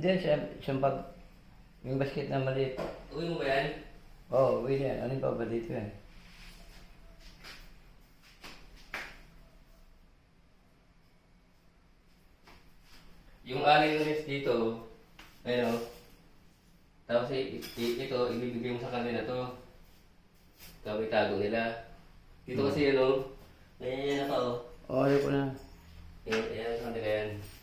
Diyan siya, siyang pag... Yung basket na maliit. Uwi mo ba yan? Oo, uwi na yan. Ano yung pa ba dito yan? Yung alay ng rest dito, ayun o. Tapos ito, ibibigay mo sa kanila to. Tapos itago nila. Dito kasi yun o. Ganyan yan ako o. Oo, ayaw ko na. Yan sa kanila yan.